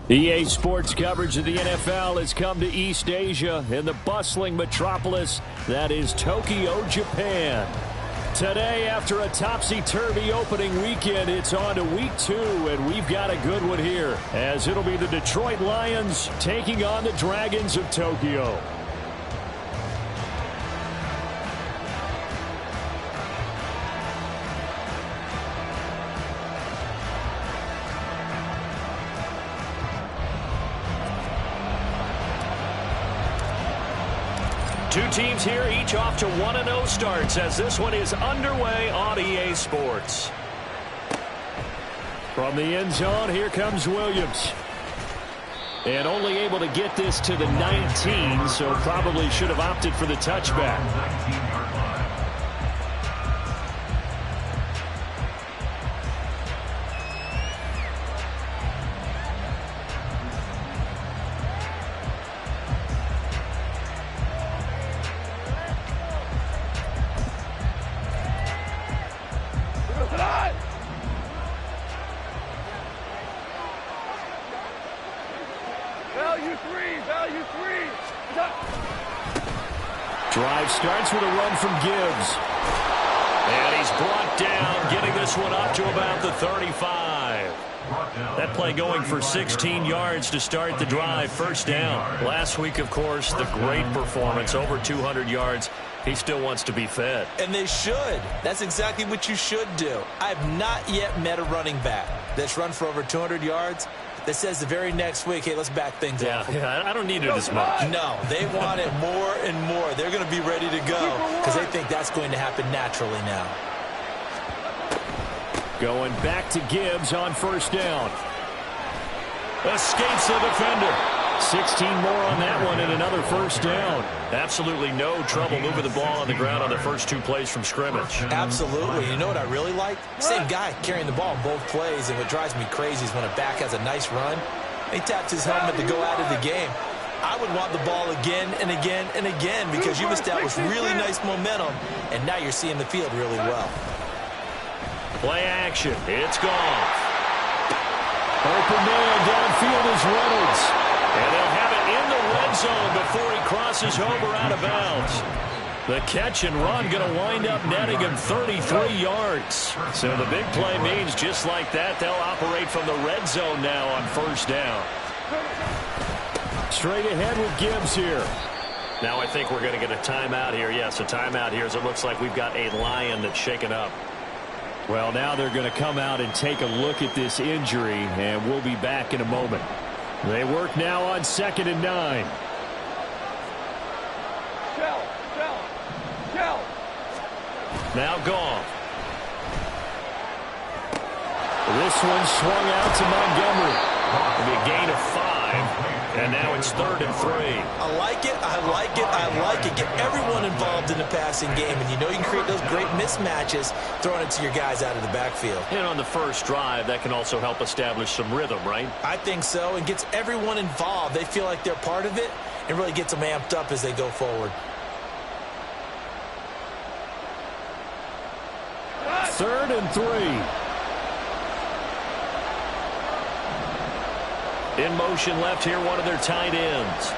EA Sports coverage of the NFL has come to East Asia in the bustling metropolis that is Tokyo, Japan. Today, after a topsy-turvy opening weekend, it's on to week 2, and we've got a good one here, as it'll be the Detroit Lions taking on the Dragons of Tokyo. Two teams here, each off to 1-0 starts as this one is underway on EA Sports. From the end zone, here comes Williams. And only able to get this to the 19, so probably should have opted for the touchback. Drive starts with a run from Gibbs. And he's brought down, getting this one up to about the 35. That play going for 16 yards to start the drive, first down. Last week, of course, the great performance, over 200 yards. He still wants to be fed. And they should. That's exactly what you should do. I've not yet met a running back that's run for over 200 yards that says the very next week, hey, let's back things up. Yeah, I don't need it as much. No, they want it more and more. They're going to be ready to go because they think that's going to happen naturally now. Going back to Gibbs on first down. Escapes the defender. 16 more on that one and another first down. Absolutely no trouble moving the ball on the ground on the first 2 plays from scrimmage. Absolutely. You know what I really like? Same guy carrying the ball in both plays, and what drives me crazy is when a back has a nice run, he taps his helmet to go out of the game. I would want the ball again and again and again because you've established really nice momentum, and now you're seeing the field really well. Play action. It's gone. Open man downfield is Reynolds. And they'll have it in the red zone before he crosses over out of bounds. The catch and run going to wind up netting him 33 yards. So the big play means just like that, they'll operate from the red zone now on first down. Straight ahead with Gibbs here. Now I think we're going to get a timeout here. Yes, a timeout here as it looks like we've got a Lion that's shaken up. Well, now they're going to come out and take a look at this injury, and we'll be back in a moment. They work now on 2nd and 9. Now gone. This one swung out to Montgomery. It'll be a gain of 5. And now it's 3rd and 3. I like it, I like it, I like it. Get everyone involved in the passing game. And you know you can create those great mismatches throwing it to your guys out of the backfield. And on the first drive, that can also help establish some rhythm, right? I think so. And gets everyone involved. They feel like they're part of it and really gets them amped up as they go forward. 3rd and 3. In motion left here, one of their tight ends.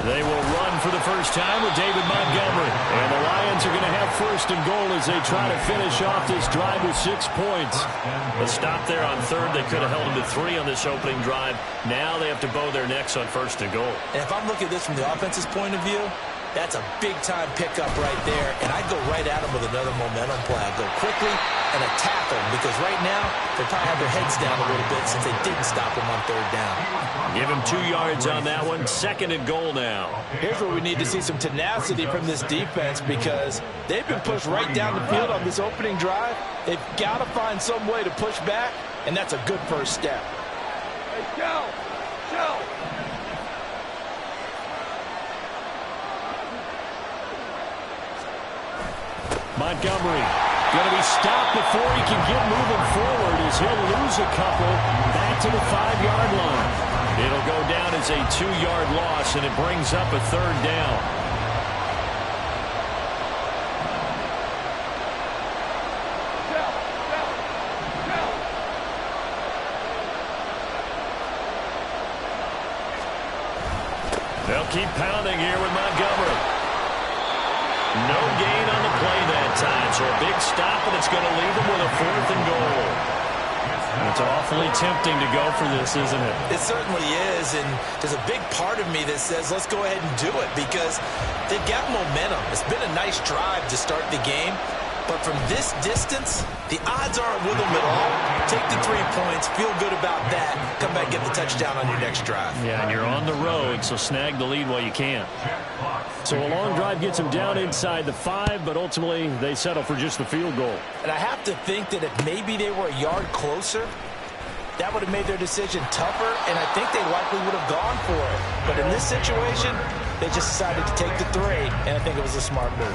They will run for the first time with David Montgomery. And the Lions are going to have 1st and goal as they try to finish off this drive with 6 points. A stop there on 3rd. They could have held them to 3 on this opening drive. Now they have to bow their necks on 1st and goal. And if I'm looking at this from the offense's point of view, that's a big-time pickup right there, and I'd go right at them with another momentum play. I'd go quickly and attack them because right now they probably have their heads down a little bit since they didn't stop them on 3rd down. Give him 2 yards on that one. 2nd and goal now. Here's where we need to see some tenacity from this defense because they've been pushed right down the field on this opening drive. They've got to find some way to push back, and that's a good first step. Hey, Joe! Montgomery going to be stopped before he can get moving forward as he'll lose a couple back to the 5-yard line. It'll go down as a 2-yard loss, and it brings up a 3rd down. keep pounding here with Montgomery. No gain on the play that time, so a big stop, and it's going to leave them with a 4th and goal. It's awfully tempting to go for this, isn't it? It certainly is, and there's a big part of me that says let's go ahead and do it because they've got momentum. It's been a nice drive to start the game, but from this distance, the odds aren't with them at all. Take the 3 points, feel good about that, come back and get the touchdown on your next drive. Yeah, and you're on the road, so snag the lead while you can. So a long drive gets them down inside the 5, but ultimately they settle for just the field goal. And I have to think that if maybe they were a yard closer, that would have made their decision tougher, and I think they likely would have gone for it. But in this situation, they just decided to take the 3, and I think it was a smart move.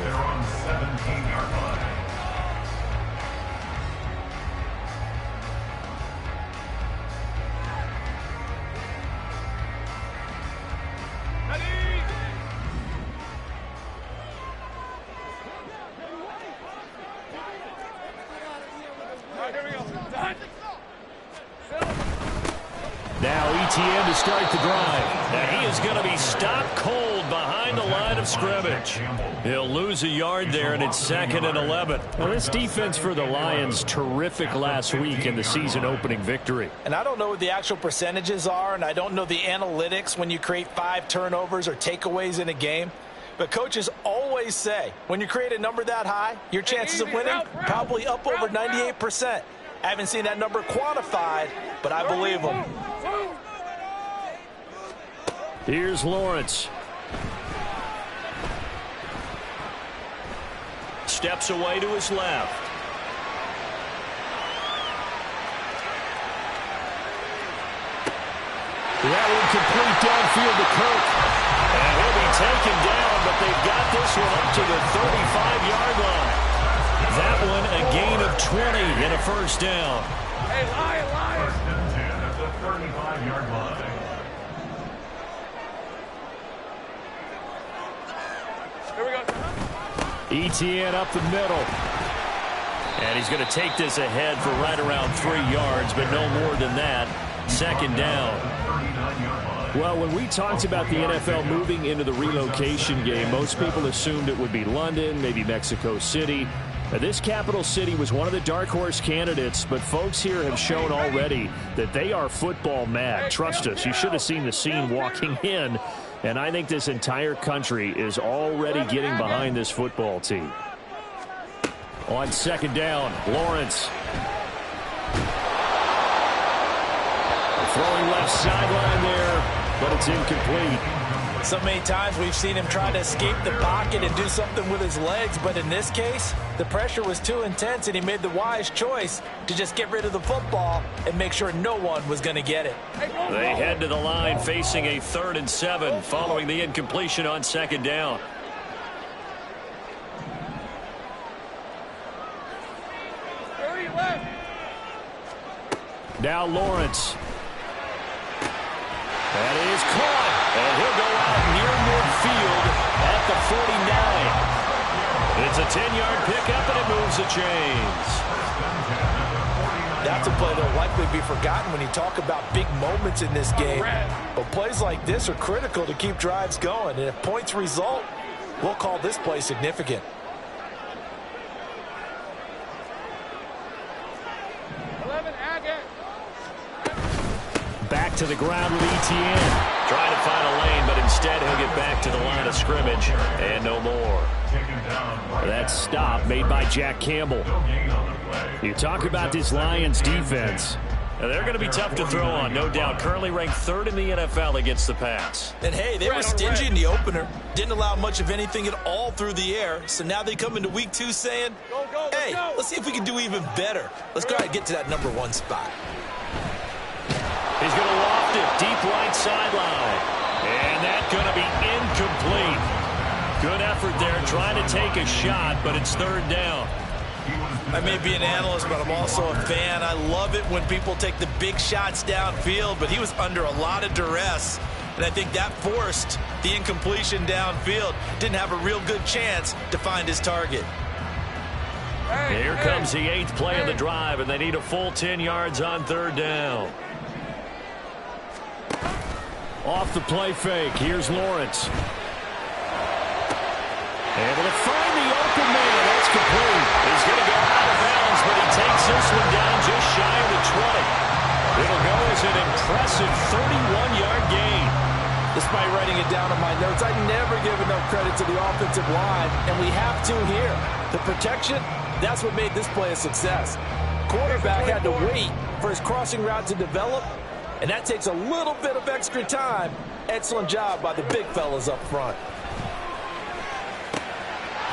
Now ETN to start the drive. Now he is going to be stopped cold behind the line of scrimmage. He'll lose a yard there, and it's 2nd and 11. Well, this defense for the Lions, terrific last week in the season-opening victory. And I don't know what the actual percentages are, and I don't know the analytics when you create 5 turnovers or takeaways in a game. But coaches always say, when you create a number that high, your chances of winning probably up over 98%. I haven't seen that number quantified, but I believe them. Here's Lawrence. Steps away to his left. That one complete downfield to Kirk. And he'll be taken down, but they've got this one up to the 35-yard line. That one a gain of 20 and a 1st down. Hey, Lion! 10 at the 35-yard line. Here we go. ETN up the middle. And he's going to take this ahead for right around 3 yards, but no more than that. 2nd down. Well, when we talked about the NFL moving into the relocation game, most people assumed it would be London, maybe Mexico City. Now, this capital city was one of the dark horse candidates, but folks here have shown already that they are football mad. Trust us, you should have seen the scene walking in, and I think this entire country is already getting behind this football team. On 2nd down, Lawrence. Throwing left sideline there, but it's incomplete. So many times we've seen him try to escape the pocket and do something with his legs, but in this case, the pressure was too intense and he made the wise choice to just get rid of the football and make sure no one was going to get it. They head to the line facing a 3rd and 7 following the incompletion on 2nd down. Now Lawrence. That is caught, and he'll go out near midfield at the 49. It's a 10-yard pickup, and it moves the chains. That's a play that will likely be forgotten when you talk about big moments in this game. But plays like this are critical to keep drives going, and if points result, we'll call this play significant. Back to the ground with ETN. Trying to find a lane, but instead he'll get back to the line of scrimmage. And no more. That stop made by Jack Campbell. You talk about this Lions defense. Now, they're going to be tough to throw on, no doubt. Currently ranked 3rd in the NFL against the pass. And, hey, they were stingy in the opener. Didn't allow much of anything at all through the air. So now they come into week 2 saying, hey, let's see if we can do even better. Let's go ahead and get to that number 1 spot. He's going to loft it deep right sideline. And that's going to be incomplete. Good effort there trying to take a shot, but it's 3rd down. I may be an analyst, but I'm also a fan. I love it when people take the big shots downfield, but he was under a lot of duress. And I think that forced the incompletion downfield. Didn't have a real good chance to find his target. Here comes the 8th play of the drive, and they need a full 10 yards on 3rd down. Off the play fake, here's Lawrence. Able to find the open man. That's complete. He's going to go out of bounds, but he takes this one down just shy of the 20. It'll go as an impressive 31-yard gain. Despite writing it down in my notes, I never give enough credit to the offensive line, and we have to here. The protection, that's what made this play a success. Quarterback had to wait for his crossing route to develop, and that takes a little bit of extra time. Excellent job by the big fellas up front.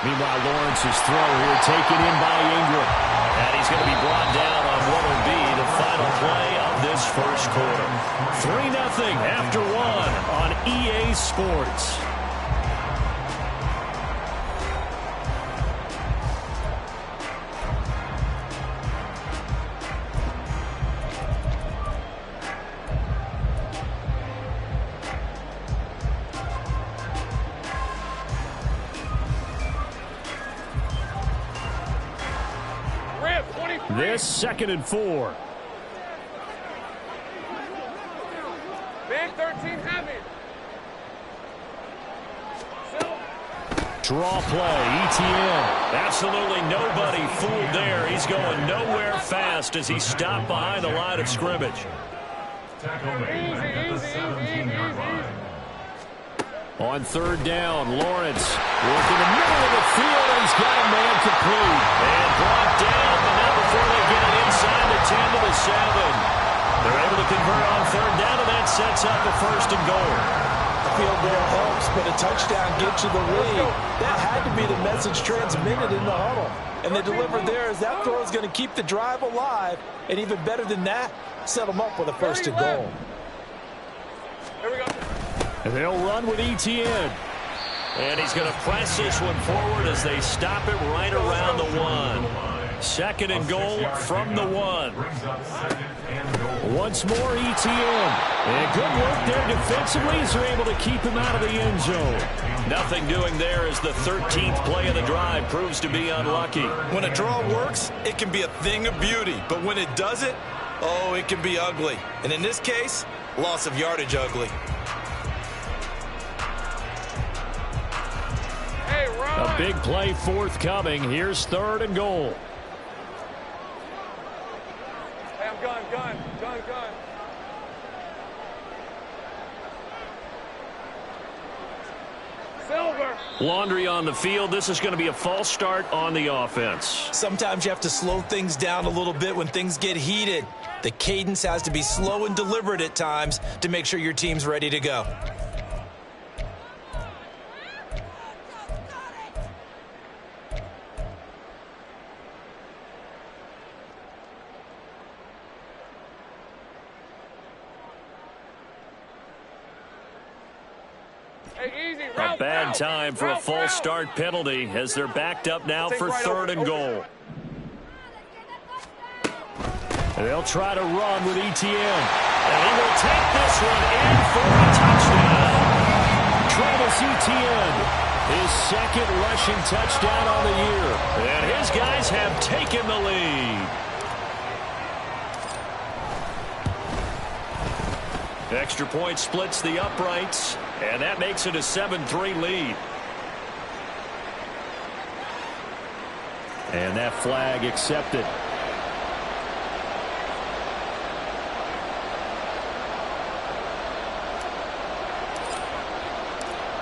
Meanwhile, Lawrence's throw here taken in by Ingram. And he's going to be brought down on what will be the final play of this first quarter. 3-0 after 1 on EA Sports. This 2nd and 4. Big 13 heavy. Draw play, ETN. Absolutely nobody fooled there. He's going nowhere fast as he stopped behind the line of scrimmage. Tackle made at the 17-yard line. On 3rd down, Lawrence working the middle of the field, and he's got a man complete. And brought down, but not before they get it inside the 10 to the 7. They're able to convert on 3rd down, and that sets up a 1st and goal. The field goal helps, but a touchdown gets you the lead. That had to be the message transmitted in the huddle. And they delivered there as that throw is going to keep the drive alive. And even better than that, set them up with a 1st and goal. Here we go. And they'll run with ETN. And he's going to press this one forward as they stop it right around the 1. 2nd and goal from the 1. Once more, ETN. And good work there defensively as they're able to keep him out of the end zone. Nothing doing there as the 13th play of the drive proves to be unlucky. When a draw works, it can be a thing of beauty. But when it doesn't, oh, it can be ugly. And in this case, loss of yardage ugly. Hey, Ron. A big play forthcoming. Here's 3rd and goal. Hey, I'm gun. Silver. Laundry on the field. This is going to be a false start on the offense. Sometimes you have to slow things down a little bit when things get heated. The cadence has to be slow and deliberate at times to make sure your team's ready to go. A bad time for a false start penalty as they're backed up now for 3rd and goal. They'll try to run with ETN. And he will take this one in for a touchdown. Travis Etienne, his 2nd rushing touchdown on the year. And his guys have taken the lead. Extra point splits the uprights, and that makes it a 7-3 lead. And that flag accepted.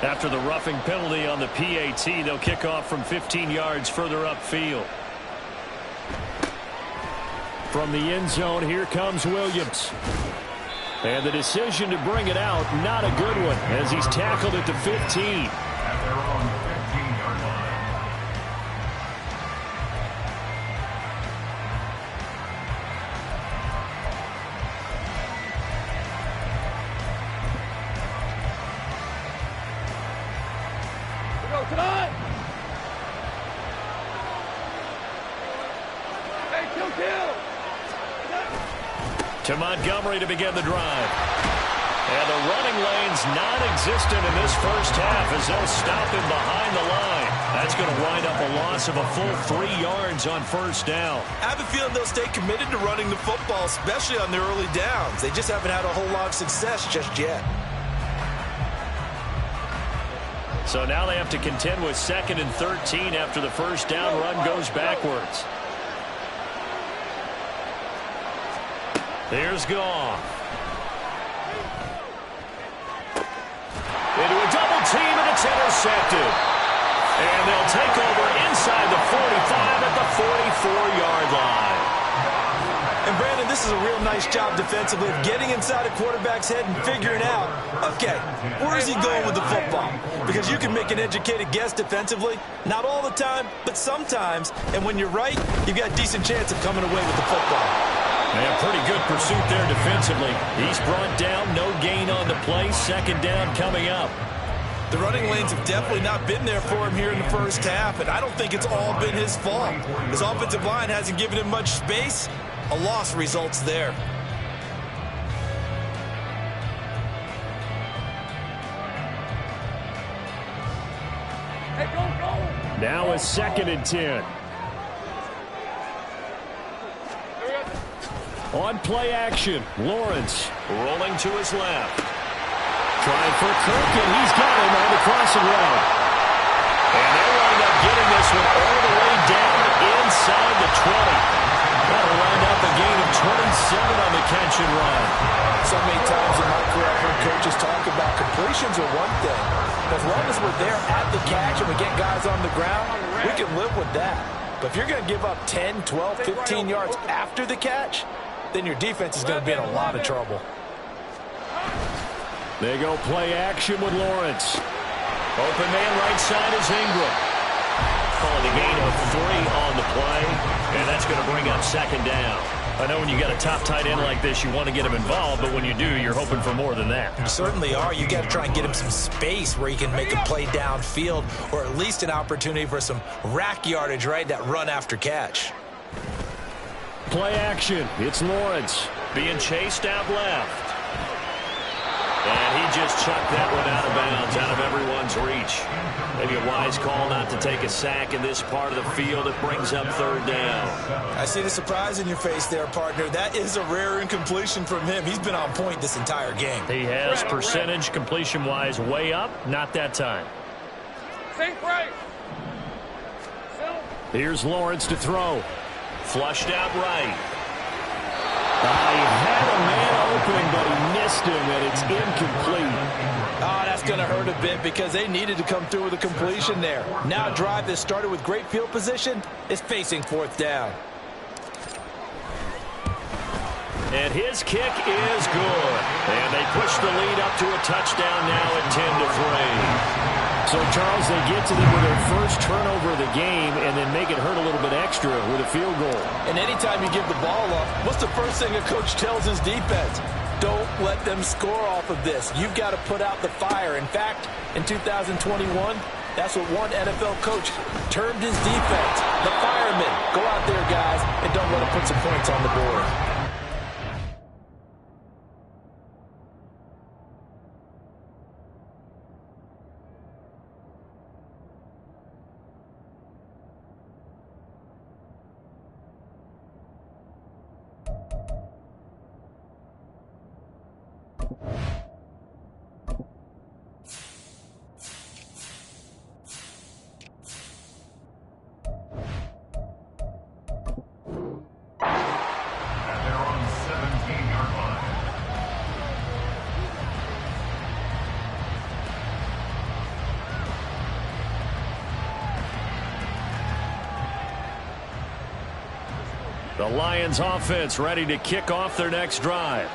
After the roughing penalty on the PAT, they'll kick off from 15 yards further upfield. From the end zone, here comes Williams. And the decision to bring it out, not a good one, as he's tackled at the 15. At their own 15-yard line. Go tonight. Hey, kill. To Montgomery to begin the drive. And the running lane's non-existent in this first half as they'll stop him behind the line. That's going to wind up a loss of a full 3 yards on 1st down. I have a feeling they'll stay committed to running the football, especially on the early downs. They just haven't had a whole lot of success just yet. So now they have to contend with 2nd and 13 after the first down run goes backwards. Here's Goff. Into a double team, and it's intercepted. And they'll take over inside the 45 at the 44-yard line. And Brandon, this is a real nice job defensively of getting inside a quarterback's head and figuring out, okay, where is he going with the football? Because you can make an educated guess defensively, not all the time, but sometimes. And when you're right, you've got a decent chance of coming away with the football. Yeah, pretty good pursuit there defensively. He's brought down, no gain on the play, 2nd down coming up. The running lanes have definitely not been there for him here in the first half, and I don't think it's all been his fault. His offensive line hasn't given him much space. A loss results there. Hey, go. Now a 2nd and 10. On play action, Lawrence rolling to his left. Trying for Kirk, and he's got him on the crossing route. And they wind up getting this one all the way down inside the 20. That'll wind up a gain of 27 on the catch and run. So many times in my career, I've heard coaches talk about completions are one thing. As long as we're there at the catch and we get guys on the ground, we can live with that. But if you're going to give up 10, 12, 15 yards after the catch, then your defense is going to be in a lot of trouble. They go play action with Lawrence. Open man right side is Ingram. Calling a gain of 3 on the play, and that's going to bring up 2nd down. I know when you got a top tight end like this, you want to get him involved, but when you do, you're hoping for more than that. You certainly are. You got to try and get him some space where he can make a play downfield, or at least an opportunity for some rack yardage, right? That run after catch. Play action. It's Lawrence being chased out left. And he just chucked that one out of bounds, out of everyone's reach. Maybe a wise call not to take a sack in this part of the field. It brings up 3rd down. I see the surprise in your face there, partner. That is a rare incompletion from him. He's been on point this entire game. He has percentage completion-wise way up. Not that time. Sink right. Here's Lawrence to throw. Flushed out right. He had a man open, but he missed him, and it's incomplete. Oh, that's going to hurt a bit because they needed to come through with a completion there. Now a drive that started with great field position is facing 4th down. And his kick is good. And they push the lead up to a touchdown now at 10-3. So, Charles, they get to them with their first turnover of the game and then make it hurt a little bit extra with a field goal. And anytime you give the ball up, what's the first thing a coach tells his defense? Don't let them score off of this. You've got to put out the fire. In fact, in 2021, that's what one NFL coach termed his defense. The firemen. Go out there, guys, and don't let them put some points on the board. The Lions offense ready to kick off their next drive.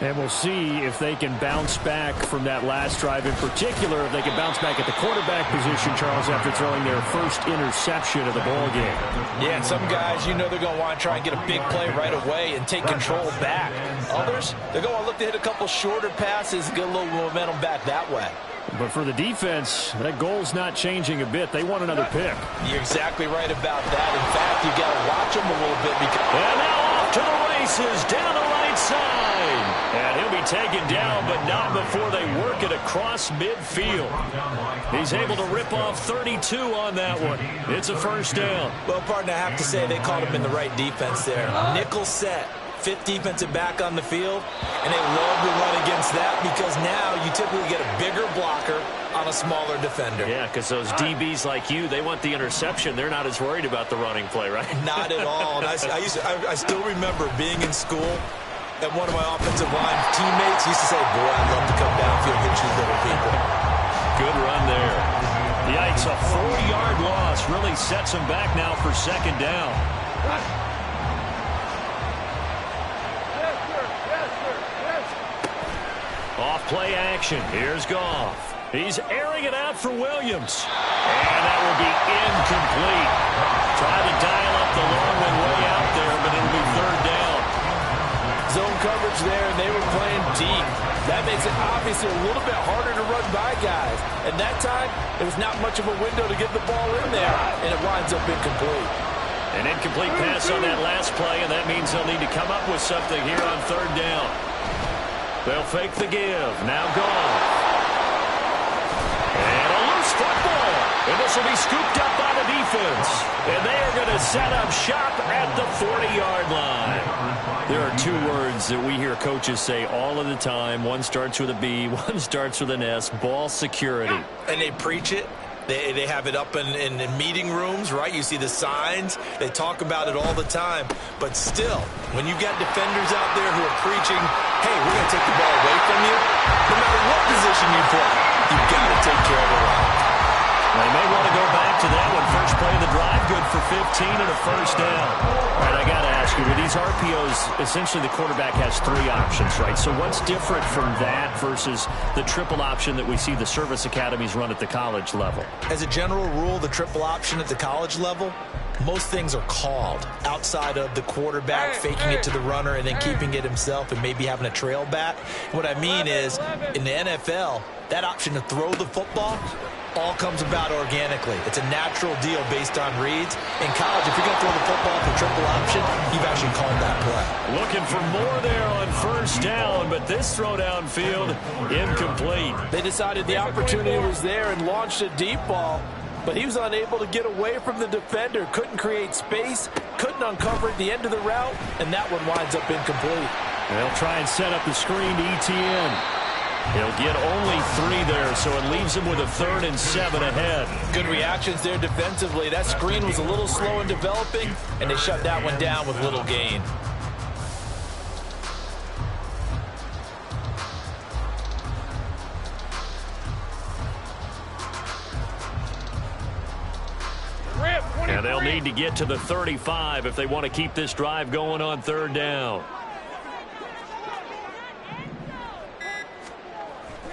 And we'll see if they can bounce back from that last drive. In particular, if they can bounce back at the quarterback position, Charles, after throwing their first interception of the ballgame. Yeah, and some guys, you know they're going to want to try and get a big play right away and take control back. Others, they're going to look to hit a couple shorter passes and get a little momentum back that way. But for the defense, that goal's not changing a bit. They want another pick. You're exactly right about that. In fact, you've got to watch them a little bit. And now off to the races down the right side. And he'll be taken down, but not before they work it across midfield. He's able to rip off 32 on that one. It's a first down. Well, partner, I have to say they called him in the right defense there. Nickel set. Fifth defensive back on the field, and they love to run against that because now you typically get a bigger blocker on a smaller defender. Yeah, because those DBs like you, they want the interception. They're not as worried about the running play, right? Not at all. And I still remember being in school, and one of my offensive line teammates used to say, boy, I'd love to come downfield and hit you little people. Good run there. Yikes, a 4-yard loss really sets them back now for second down. Off play action. Here's Goff. He's airing it out for Williams. And that will be incomplete. Try to dial up the long one way out there, but it'll be third down. Zone coverage there, and they were playing deep. That makes it obviously a little bit harder to run by guys. And that time, there was not much of a window to get the ball in there, and it winds up incomplete. An incomplete pass on that last play, and that means they'll need to come up with something here on third down. They'll fake the give. Now Goff. And a loose football. And this will be scooped up by the defense. And they are going to set up shop at the 40-yard line. There are two words that we hear coaches say all of the time. One starts with a B, one starts with an S. Ball security. And they preach it. They have it up in meeting rooms, right? You see the signs. They talk about it all the time. But still, when you got defenders out there who are preaching, hey, we're going to take the ball away from you, no matter what position you play, you've got to take care of the run. They may want to go back to that one. First play of the drive, good for 15 and a first down. All right, I got to ask you, with these RPOs, essentially the quarterback has 3 options, right? So what's different from that versus the triple option that we see the service academies run at the college level? As a general rule, the triple option at the college level, most things are called outside of the quarterback faking it to the runner and then keeping it himself and maybe having a trail back. What I mean is, in the NFL, that option to throw the football all comes about organically. It's a natural deal based on reads. In college, if you're going to throw the football for triple option, you've actually called that play. Looking for more there on first down, but this throw downfield, incomplete. They decided the opportunity was there and launched a deep ball, but he was unable to get away from the defender. Couldn't create space, couldn't uncover at the end of the route, and that one winds up incomplete. They'll try and set up the screen to ETN. He'll get only 3 there, so it leaves him with a 3rd and 7 ahead. Good reactions there defensively. That screen was a little slow in developing, and they shut that one down with little gain. And they'll need to get to the 35 if they want to keep this drive going on third down.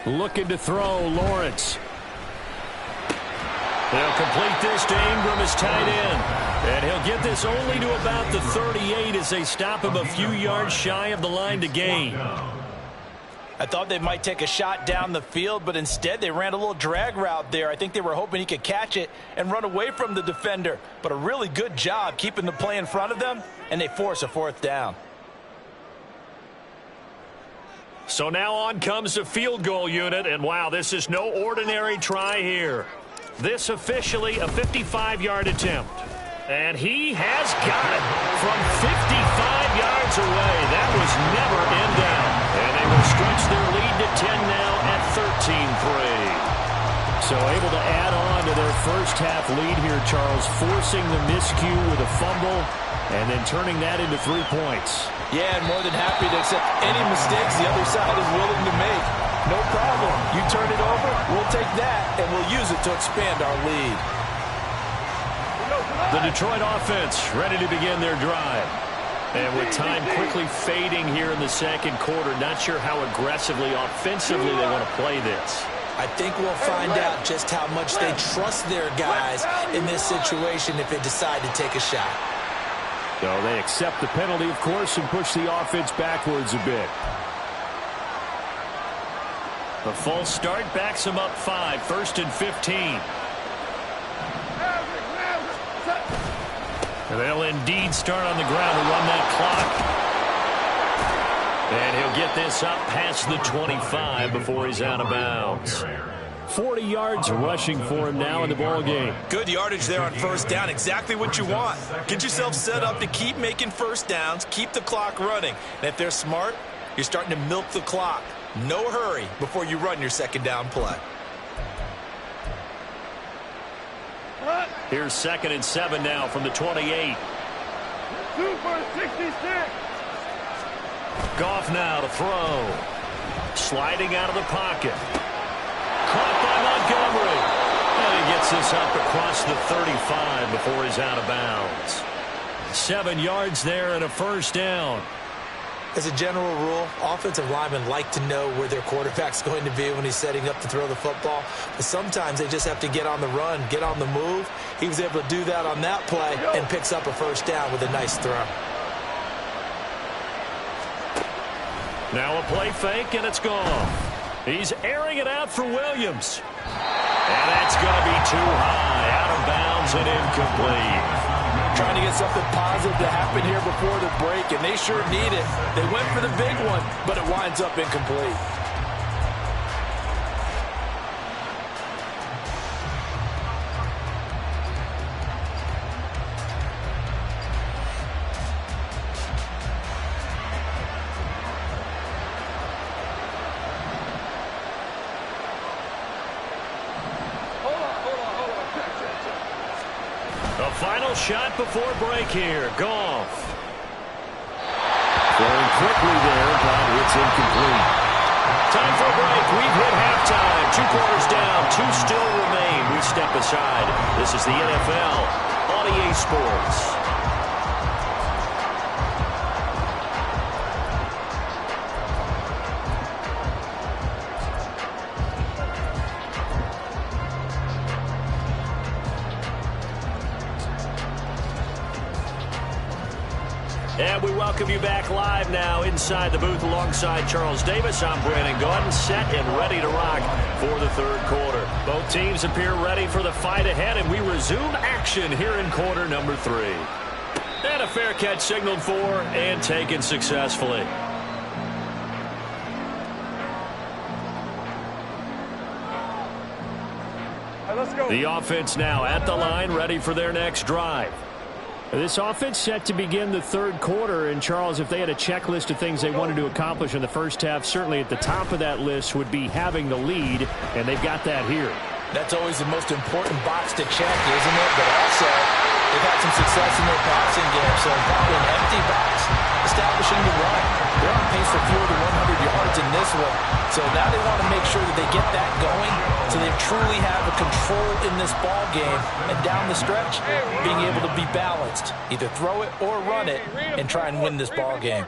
Looking to throw, Lawrence. They'll complete this to Ingram as tight end. And he'll get this only to about the 38 as they stop him a few yards shy of the line to gain. I thought they might take a shot down the field, but instead they ran a little drag route there. I think they were hoping he could catch it and run away from the defender. But a really good job keeping the play in front of them, and they force a 4th down. So now on comes the field goal unit, and wow, this is no ordinary try here. This officially a 55-yard attempt. And he has got it from 55 yards away. That was never in doubt. And they will stretch their lead to 10 now at 13-3. So able to add on to their first half lead here, Charles, forcing the miscue with a fumble and then turning that into 3 points. Yeah, and more than happy to accept any mistakes the other side is willing to make. No problem. You turn it over, we'll take that, and we'll use it to expand our lead. The Detroit offense ready to begin their drive. And with time quickly fading here in the second quarter, not sure how aggressively, offensively they want to play this. I think we'll find out just how much they trust their guys in this situation if they decide to take a shot. So they accept the penalty, of course, and push the offense backwards a bit. The false start backs them up 5, 1st and 15. And they'll indeed start on the ground to run that clock. And he'll get this up past the 25 before he's out of bounds. 40 yards rushing for him now in the ballgame. Good yardage there on first down. Exactly what you want. Get yourself set up to keep making first downs, keep the clock running. And if they're smart, you're starting to milk the clock. No hurry before you run your second down play. Here's 2nd and 7 now from the 28. Super 66. Goff now to throw. Sliding out of the pocket. Caught by Montgomery. And he gets this up across the 35 before he's out of bounds. 7 yards there and a first down. As a general rule, offensive linemen like to know where their quarterback's going to be when he's setting up to throw the football. But sometimes they just have to get on the run, get on the move. He was able to do that on that play and picks up a first down with a nice throw. Now a play fake, and it's gone. He's airing it out for Williams. And that's going to be too high, out of bounds and incomplete. Trying to get something positive to happen here before the break, and they sure need it. They went for the big one, but it winds up incomplete. A final shot before break here. Goff. Throwing quickly there, but it's incomplete. Time for a break. We've hit halftime. 2 quarters down. 2 still remain. We step aside. This is the NFL on EA Sports. And we welcome you back live now inside the booth alongside Charles Davis. I'm Brandon Gordon, set and ready to rock for the third quarter. Both teams appear ready for the fight ahead, and we resume action here in quarter number 3. And a fair catch signaled for and taken successfully. Let's go. The offense now at the line, ready for their next drive. This offense set to begin the third quarter, and Charles, if they had a checklist of things they wanted to accomplish in the first half, certainly at the top of that list would be having the lead, and they've got that here. That's always the most important box to check, isn't it? But also, they've had some success in their passing game, so probably an empty box establishing the run. They're on pace for fewer than 100 yards in this one, so now they want to make sure that they get that going so they truly have a control in this ball game, and down the stretch, being able to be balanced, either throw it or run it, and try and win this ball game.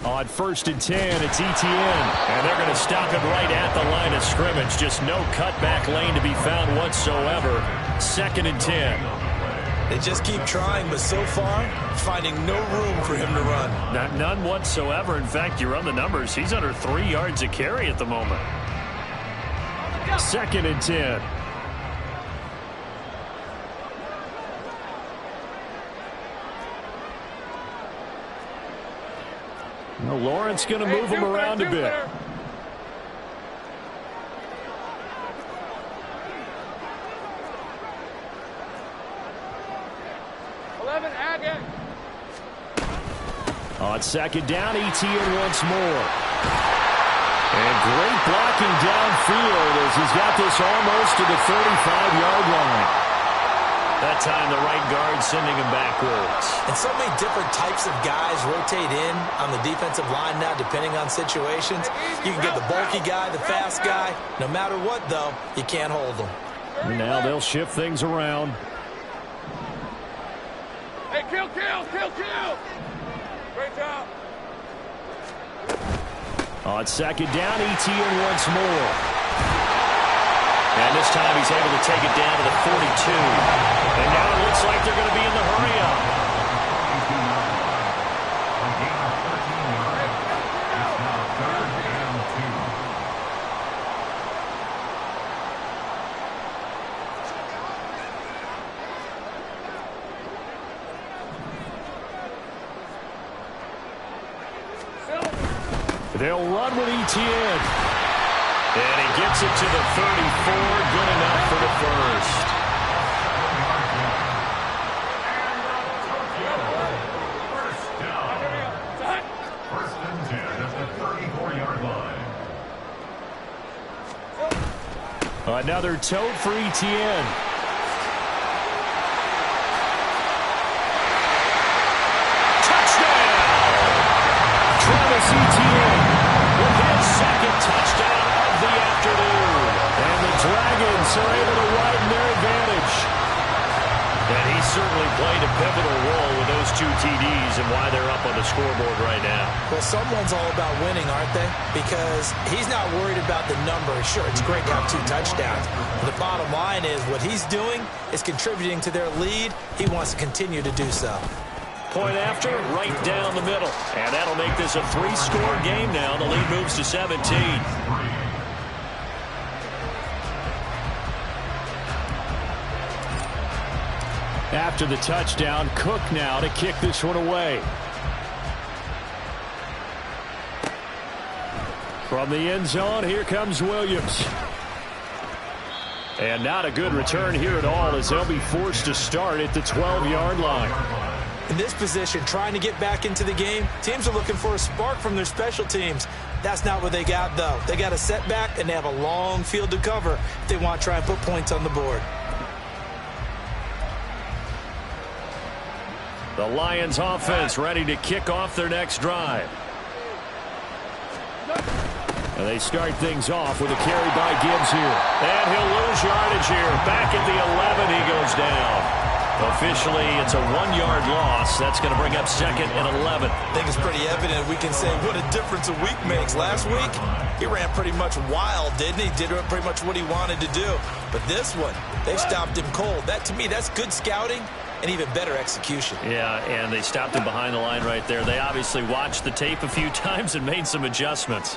On 1st and 10, it's ETN. And they're going to stop it right at the line of scrimmage. Just no cutback lane to be found whatsoever. 2nd and 10. They just keep trying, but so far, finding no room for him to run. None whatsoever. In fact, you run the numbers. He's under 3 yards a carry at the moment. 2nd and 10. Well, Lawrence going to move him around a bit. On 2nd down, ETN once more. And great blocking downfield as he's got this almost to the 35-yard line. That time the right guard sending him backwards. And so many different types of guys rotate in on the defensive line now, depending on situations. You can get the bulky guy, the fast guy. No matter what, though, you can't hold them. Now they'll shift things around. Hey, kill! Great job. On 2nd down, ETN once more. And this time he's able to take it down to the 42. And now it looks like they're going to be in the hurry-up. They'll run with ETN. And he gets it to the 34. Good enough for the first. First and 10 at the 34-yard line. Another tote for ETN. Touchdown! Travis Etienne with his second touchdown of the afternoon. And the Dragons are able to widen their advantage. And he certainly played a pivotal role with those 2 TDs and why they're up on the scoreboard right now. Well, someone's all about winning, aren't they? Because he's not worried about the number. Sure, it's great to have 2 touchdowns. But the bottom line is what he's doing is contributing to their lead. He wants to continue to do so. Point after, right down the middle. And that'll make this a 3-score game now. The lead moves to 17. After the touchdown, Cook now to kick this one away. From the end zone, here comes Williams. And not a good return here at all as they'll be forced to start at the 12-yard line. In this position, trying to get back into the game, teams are looking for a spark from their special teams. That's not what they got, though. They got a setback, and they have a long field to cover if they want to try and put points on the board. The Lions offense ready to kick off their next drive. And they start things off with a carry by Gibbs here. And he'll lose yardage here. Back at the 11, he goes down. Officially, it's a 1-yard loss. That's going to bring up 2nd and 11. I think it's pretty evident we can say what a difference a week makes. Last week, he ran pretty much wild, didn't he? Did pretty much what he wanted to do. But this one, they stopped him cold. That, to me, that's good scouting and even better execution. Yeah, and they stopped him behind the line right there. They obviously watched the tape a few times and made some adjustments.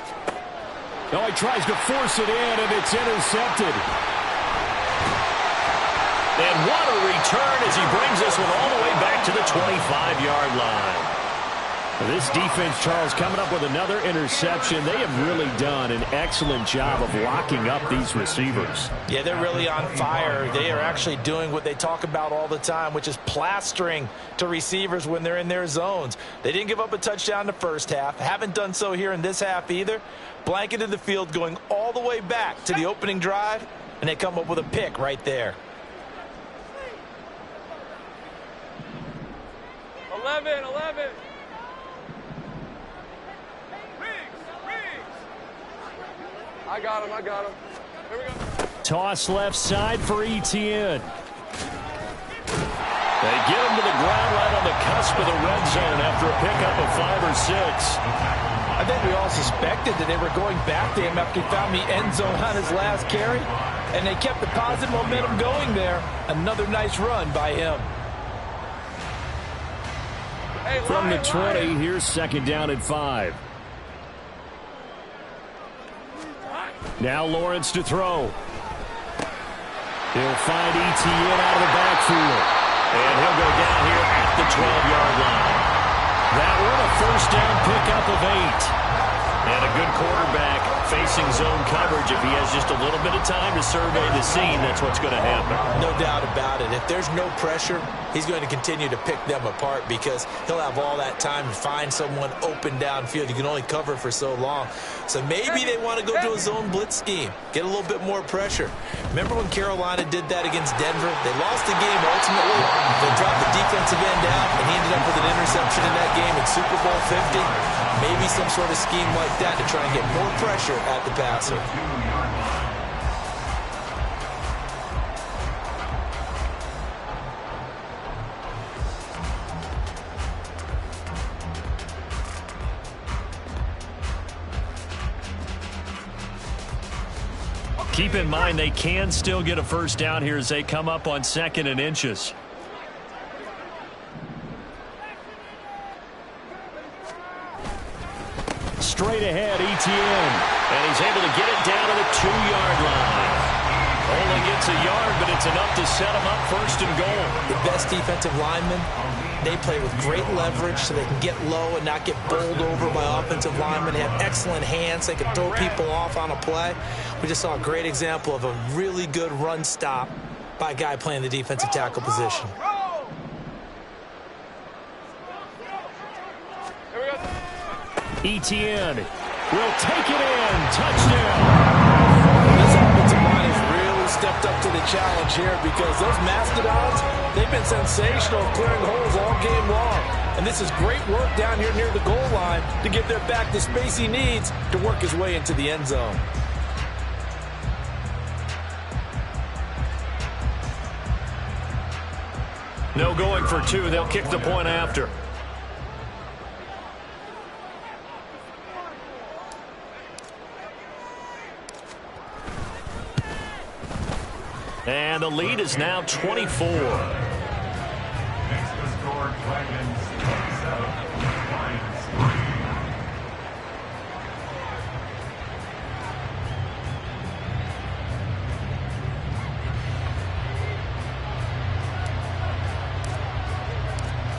Oh, he tries to force it in, and it's intercepted. And what a return as he brings this one all the way back to the 25-yard line. This defense, Charles, coming up with another interception. They have really done an excellent job of locking up these receivers. Yeah, they're really on fire. They are actually doing what they talk about all the time, which is plastering to receivers when they're in their zones. They didn't give up a touchdown in the first half. Haven't done so here in this half either. Blanketed the field going all the way back to the opening drive, and they come up with a pick right there. 11. I got him. Here we go. Toss left side for ETN. They get him to the ground right on the cusp of the red zone after a pickup of 5 or 6. I think we all suspected that they were going back to him after he found the end zone on his last carry, and they kept the positive momentum going there. Another nice run by him. Hey, From the 20, Lion. here's 2nd down and 5. Now Lawrence to throw. He'll find ETN out of the backfield. And he'll go down here at the 12-yard line. That one a first down pickup of 8. And a good quarterback facing zone coverage. If he has just a little bit of time to survey the scene, that's what's going to happen. No doubt about it. If there's no pressure, he's going to continue to pick them apart because he'll have all that time to find someone open downfield. You can only cover for so long. So maybe they want to go to a zone blitz scheme, get a little bit more pressure. Remember when Carolina did that against Denver? They lost the game ultimately. They dropped the defensive end out, and he ended up with an interception in that game in Super Bowl 50. Maybe some sort of scheme like that to try and get more pressure at the passer. Keep in mind they can still get a first down here as they come up on 2nd and inches. Straight ahead, ETN. And he's able to get it down to the 2-yard line. Only gets a yard, but it's enough to set him up 1st and goal. The best defensive linemen, they play with great leverage so they can get low and not get bowled over by offensive linemen. They have excellent hands. They can throw people off on a play. We just saw a great example of a really good run stop by a guy playing the defensive tackle position. ETN will take it in. Touchdown. This offensive line is really stepped up to the challenge here because those Mastodons, they've been sensational clearing holes all game long. And this is great work down here near the goal line to give their back the space he needs to work his way into the end zone. No going for two. They'll kick the point after. And the lead is now 24. Next to score, Dragons 27, Lions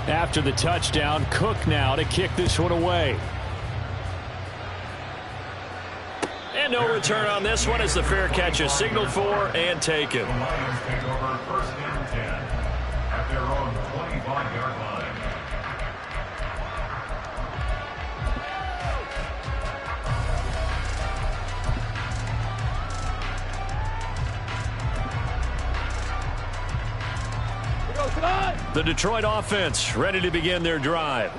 3. After the touchdown, Cook now to kick this one away. And no return on this one as the fair catch is signaled for and taken. The Lions take over 1st and 10 at their own 25-yard line. The Detroit offense ready to begin their drive.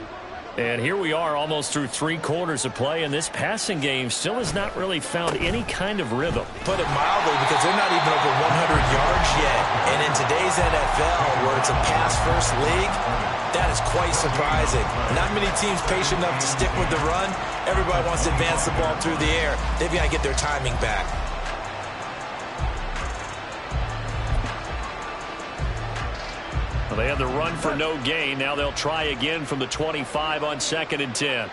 And here we are almost through 3 quarters of play, and this passing game still has not really found any kind of rhythm. Put it mildly, because they're not even over 100 yards yet. And in today's NFL, where it's a pass-first league, that is quite surprising. Not many teams patient enough to stick with the run. Everybody wants to advance the ball through the air. They've got to get their timing back. Well, they had the run for no gain. Now they'll try again from the 25 on 2nd and 10.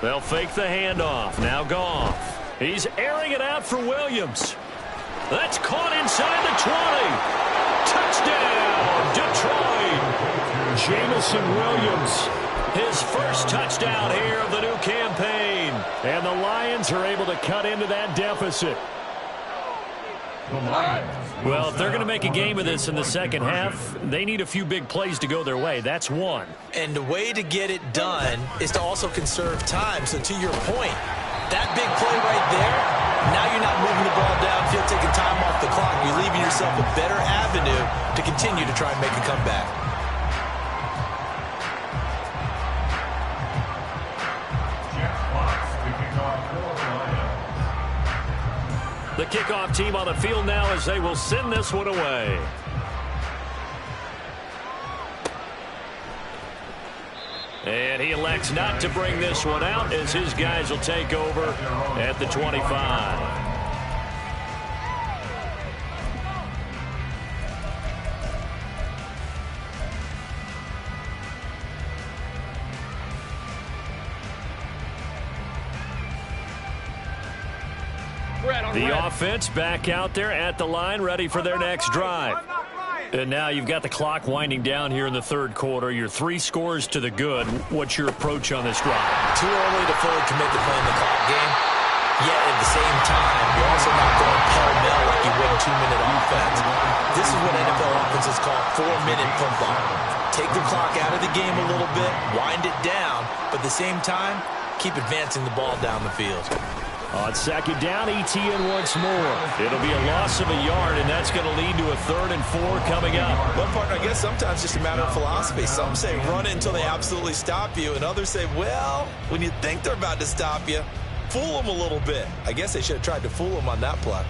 They'll fake the handoff. Now Goff. He's airing it out for Williams. That's caught inside the 20. Touchdown, Detroit. Jamison Williams. His first touchdown here of the new campaign. And the Lions are able to cut into that deficit. Well, if they're going to make a game of this in the second half, they need a few big plays to go their way. That's one. And the way to get it done is to also conserve time. So to your point, that big play right there, now you're not moving the ball downfield, taking time off the clock. You're leaving yourself a better avenue to continue to try and make a comeback. The kickoff team on the field now as they will send this one away. And he elects not to bring this one out as his guys will take over at the 25. The offense back out there at the line, ready for their next drive. And now you've got the clock winding down here in the 3rd quarter. You're 3 scores to the good. What's your approach on this drive? Too early to fully commit to playing the clock game. Yet at the same time, you're also not going pell-mell like you would a 2-minute offense. This is what NFL offenses call 4-minute football. Take the clock out of the game a little bit, wind it down, but at the same time, keep advancing the ball down the field. On 2nd down, ETN once more. It'll be a loss of a yard, and that's going to lead to a 3rd and 4 coming up. One partner, I guess sometimes just a matter of philosophy. Some say run it until they absolutely stop you, and others say, well, when you think they're about to stop you, fool them a little bit. I guess they should have tried to fool them on that play.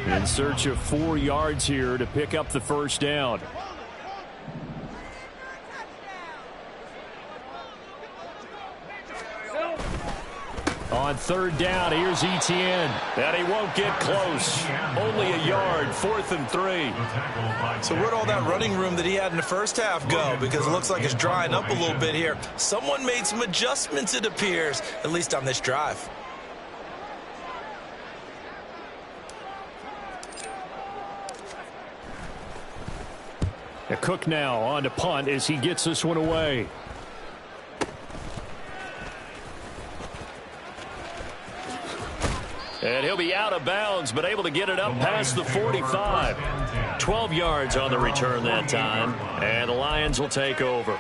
In search of 4 yards here to pick up the 1st down. On 3rd down, here's ETN. And he won't get close. Only a yard, 4th and 3. So where'd all that running room that he had in the first half go? Because it looks like it's drying up a little bit here. Someone made some adjustments, it appears, at least on this drive. Cook now on to punt as he gets this one away. And he'll be out of bounds, but able to get it up past the 45. 12 yards on the return that time, and the Lions will take over.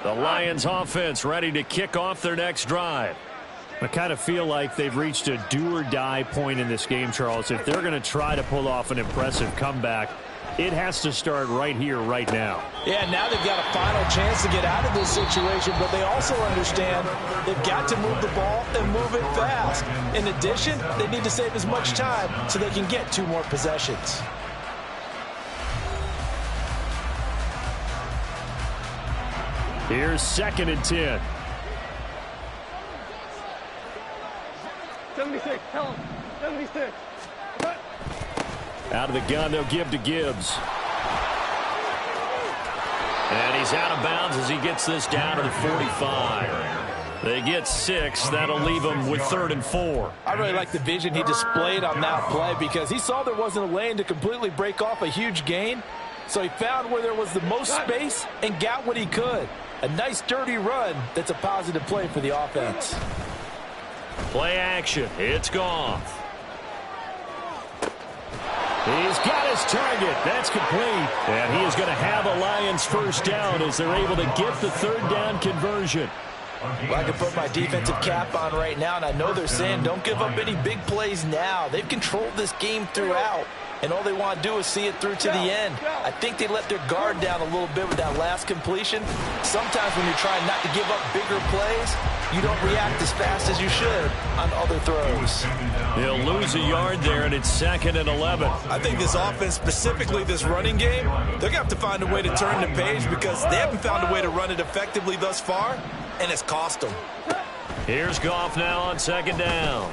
The Lions offense ready to kick off their next drive. I kind of feel like they've reached a do-or-die point in this game, Charles. If they're going to try to pull off an impressive comeback, it has to start right here, right now. Yeah, now they've got a final chance to get out of this situation, but they also understand they've got to move the ball and move it fast. In addition, they need to save as much time so they can get 2 more possessions. Here's 2nd and 10. 76, tell him. 76. Out of the gun, they'll give to Gibbs. And he's out of bounds as he gets this down to the 45. They get 6. That'll leave them with 3rd and 4. I really like the vision he displayed on that play because he saw there wasn't a lane to completely break off a huge gain. So he found where there was the most space and got what he could. A nice dirty run that's a positive play for the offense. Play action. It's gone. He's got his target. That's complete. And he is going to have a Lions first down as they're able to get the 3rd down conversion. Well, I can put my defensive cap on right now, and I know they're saying don't give up any big plays now. They've controlled this game throughout, and all they want to do is see it through to the end. I think they let their guard down a little bit with that last completion. Sometimes when you're trying not to give up bigger plays, you don't react as fast as you should on other throws. He'll lose a yard there, and it's 2nd and 11. I think this offense, specifically this running game, they're going to have to find a way to turn the page because they haven't found a way to run it effectively thus far, and it's cost them. Here's Goff now on 2nd down.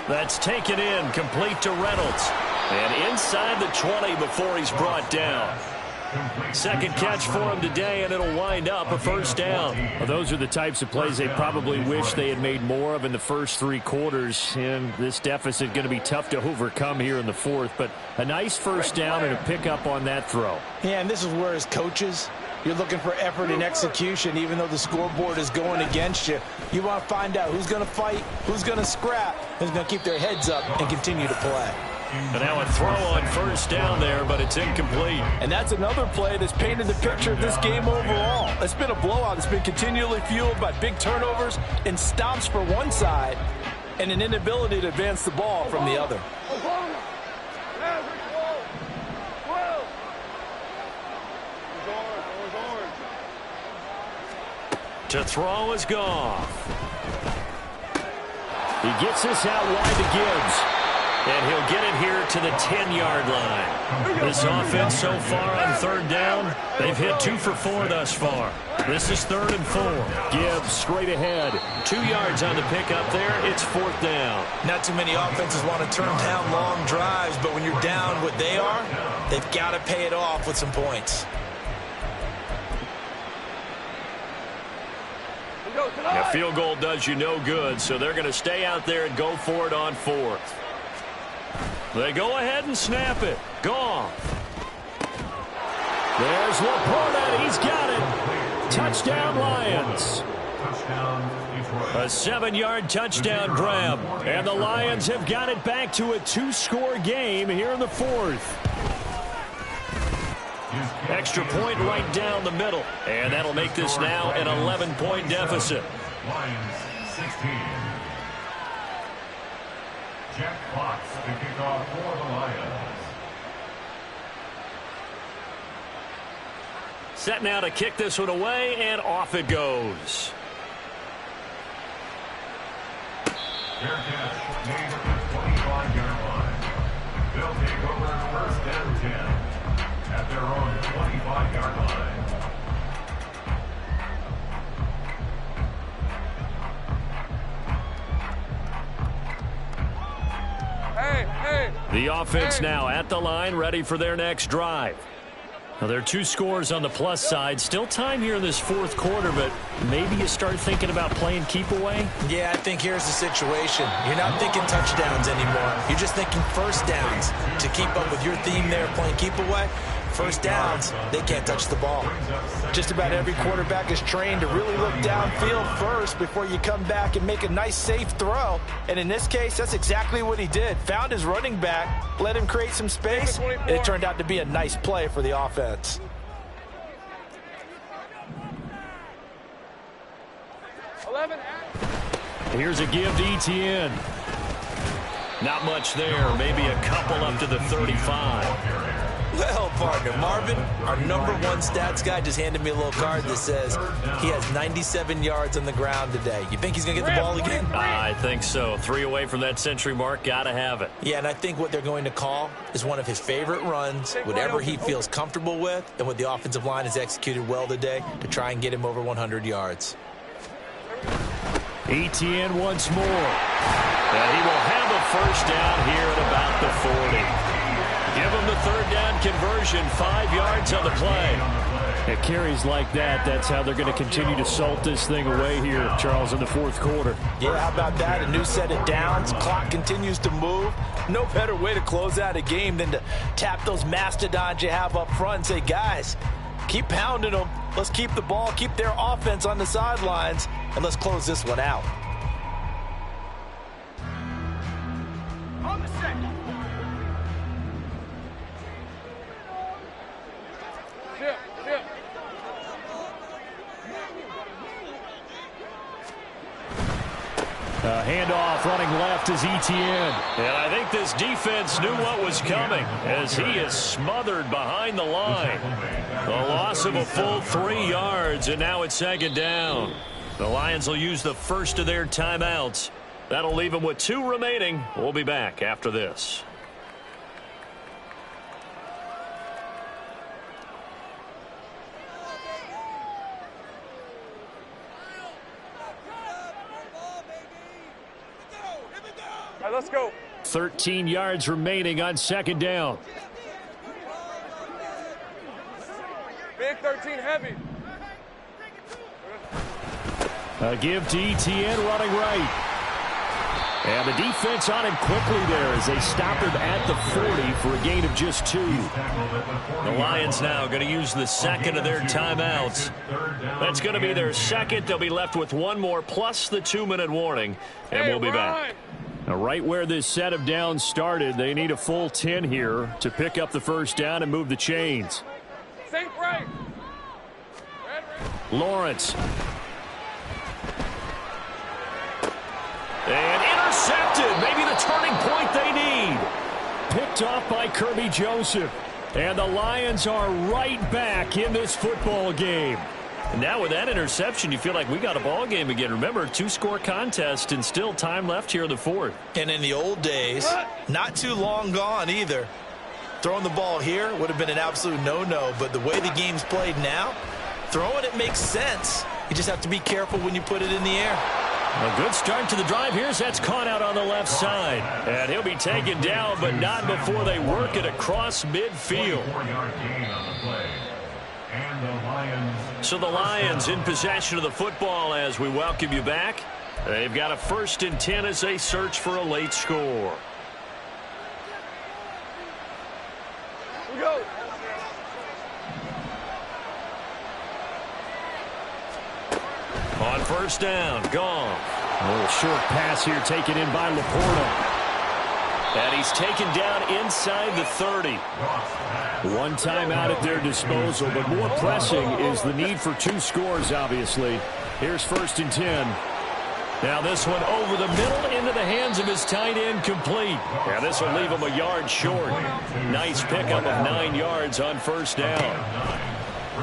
That's taken in, complete to Reynolds. And inside the 20 before he's brought down. 2nd catch for him today, and it'll wind up a first down. Well, those are the types of plays they probably wish they had made more of in the first 3 quarters. And this deficit going to be tough to overcome here in the 4th. But a nice first down and a pickup on that throw. Yeah, and this is where as coaches, you're looking for effort and execution, even though the scoreboard is going against you. You want to find out who's going to fight, who's going to scrap, who's going to keep their heads up and continue to play. And now a throw on first down there, but it's incomplete. And that's another play that's painted the picture of this game overall. It's been a blowout. It's been continually fueled by big turnovers and stops for one side and an inability to advance the ball from the other. To throw is Goff. He gets this out wide to Gibbs. And he'll get it here to the 10-yard line. This offense so far on 3rd down, they've hit 2 for 4 thus far. This is 3rd and 4. Gibbs straight ahead. 2 yards on the pickup there. It's 4th down. Not too many offenses want to turn down long drives, but when you're down what they are, they've got to pay it off with some points. A field goal does you no good, so they're going to stay out there and go for it on 4th. They go ahead and snap it. Goff. There's Laporta. He's got it. Touchdown, Lions. A 7-yard touchdown grab. And the Lions have got it back to a 2-score game here in the 4th. Extra point right down the middle. And that'll make this now an 11-point deficit. Lions 16. Jack Fox to kick off for the Lions. Set now to kick this one away, and off it goes. Fair catch made at the 25-yard line. They'll take over 1st and 10 at their own 25-yard line. The offense now at the line, ready for their next drive. Now, there are 2 scores on the plus side. Still time here in this 4th quarter, but maybe you start thinking about playing keep away? Yeah, I think here's the situation. You're not thinking touchdowns anymore. You're just thinking first downs. To keep up with your theme there, playing keep away, first downs, they can't touch the ball. Just about every quarterback is trained to really look downfield first before you come back and make a nice, safe throw. And in this case, that's exactly what he did. Found his running back, let him create some space, and it turned out to be a nice play for the offense. Here's a give to Etienne. Not much there. Maybe a couple up to the 35. Well, partner, Marvin, our #1 stats guy just handed me a little card that says he has 97 yards on the ground today. You think he's going to get the ball again? I think so. 3 away from that century mark. Got to have it. Yeah, and I think what they're going to call is one of his favorite runs, whatever he feels comfortable with, and what the offensive line has executed well today to try and get him over 100 yards. Etienne once more. And he will have a first down here at about the 40. Give him the third down conversion, 5 yards on the play. It carries like that. That's how they're going to continue to salt this thing away here, Charles, in the fourth quarter. Yeah, how about that? A new set of downs. Clock continues to move. No better way to close out a game than to tap those mastodons you have up front and say, guys, keep pounding them. Let's keep the ball, keep their offense on the sidelines, and let's close this one out. On the set. Chip. Handoff running left is Etienne. And I think this defense knew what was coming as he is smothered behind the line. The loss of a full 3 yards, and now it's second down. The Lions will use the first of their timeouts. That'll leave them with 2 remaining. We'll be back after this. All right, let's go. 13 yards remaining on second down. Big 13 heavy. A give to Etienne running right. And the defense on him quickly there as they stop him at the 40 for a gain of just 2. The Lions now going to use the second of their timeouts. That's going to be their second. They'll be left with 1 more plus the 2-minute warning, and we'll be back. Now, right where this set of downs started, they need a full 10 here to pick up the first down and move the chains. Sink right. Lawrence. And intercepted. Maybe the turning point they need. Picked off by Kirby Joseph. And the Lions are right back in this football game. And now with that interception, you feel like we got a ball game again. Remember, 2-score contest and still time left here in the fourth. And in the old days, not too long gone either. Throwing the ball here would have been an absolute no-no. But the way the game's played now, throwing it makes sense. You just have to be careful when you put it in the air. A good start to the drive. Here's that's caught out on the left side. And he'll be taken down, but not before they work it across midfield. So the Lions in possession of the football as we welcome you back. They've got a 1st and 10 as they search for a late score. We go. On first down, gone. A little short pass here taken in by Laporta. And he's taken down inside the 30. 1 timeout at their disposal, but more pressing is the need for 2 scores, obviously. Here's 1st and 10. Now this one over the middle into the hands of his tight end, complete. Now this will leave him a yard short. Nice pickup of 9 yards on first down.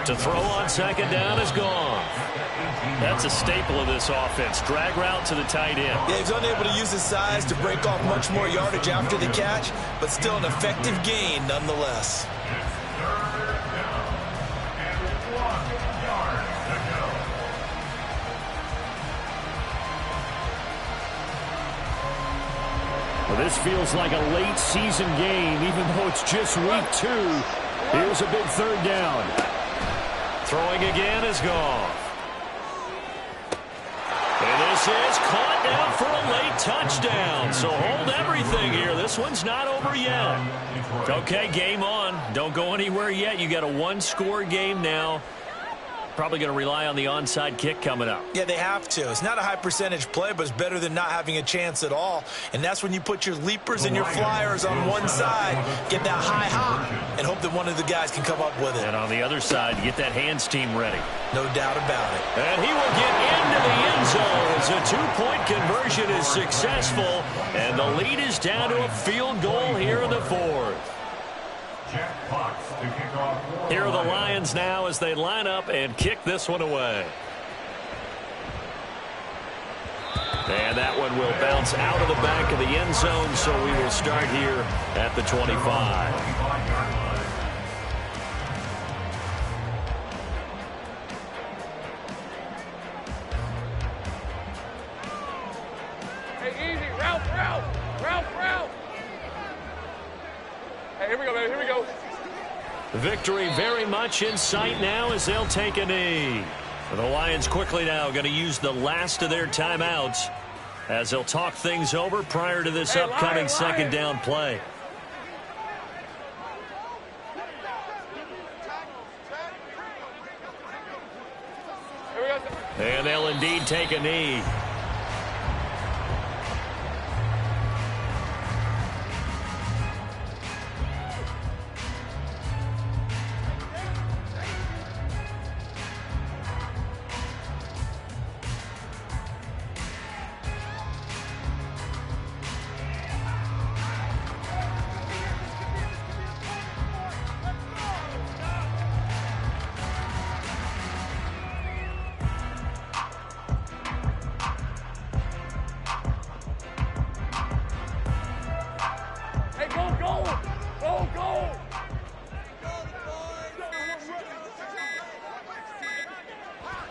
To throw on second down is gone. That's a staple of this offense. Drag route to the tight end. Yeah, he's unable to use his size to break off much more yardage after the catch, but still an effective gain nonetheless. Well, this feels like a late season game, even though it's just week 2. Here's a big third down. Throwing again is gone. And this is caught down for a late touchdown. So hold everything here. This one's not over yet. Okay, game on. Don't go anywhere yet. You got a one-score game now. Probably going to rely on the onside kick coming up. Yeah, they have to. It's not a high percentage play, but it's better than not having a chance at all. And that's when you put your leapers and your flyers on one side, get that high hop, and hope that one of the guys can come up with it. And on the other side, get that hands team ready. No doubt about it. And he will get into the end zone as a two-point conversion is successful. And the lead is down to a field goal here in the fourth. Here are the Lions now as they line up and kick this one away. And that one will bounce out of the back of the end zone, so we will start here at the 25. Hey, easy. Route. Hey, here we go, baby. Here we go. Victory very much in sight now as they'll take a knee. The Lions quickly now going to use the last of their timeouts as they'll talk things over prior to this upcoming second down play. Here we go. And they'll indeed take a knee.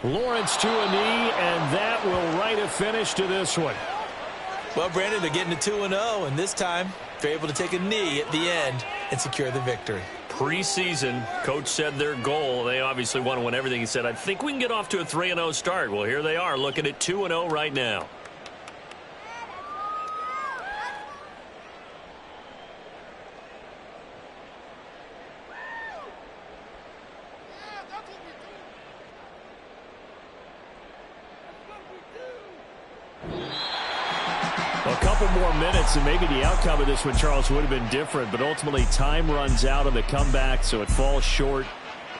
Lawrence to a knee, and that will write a finish to this one. Well, Brandon, they're getting to 2-0, and this time they're able to take a knee at the end and secure the victory. Preseason, coach said their goal, they obviously want to win everything. He said, I think we can get off to a 3-0 start. Well, here they are looking at 2-0 right now. A couple more minutes, and maybe the outcome of this one, Charles, would have been different. But ultimately, time runs out on the comeback, so it falls short.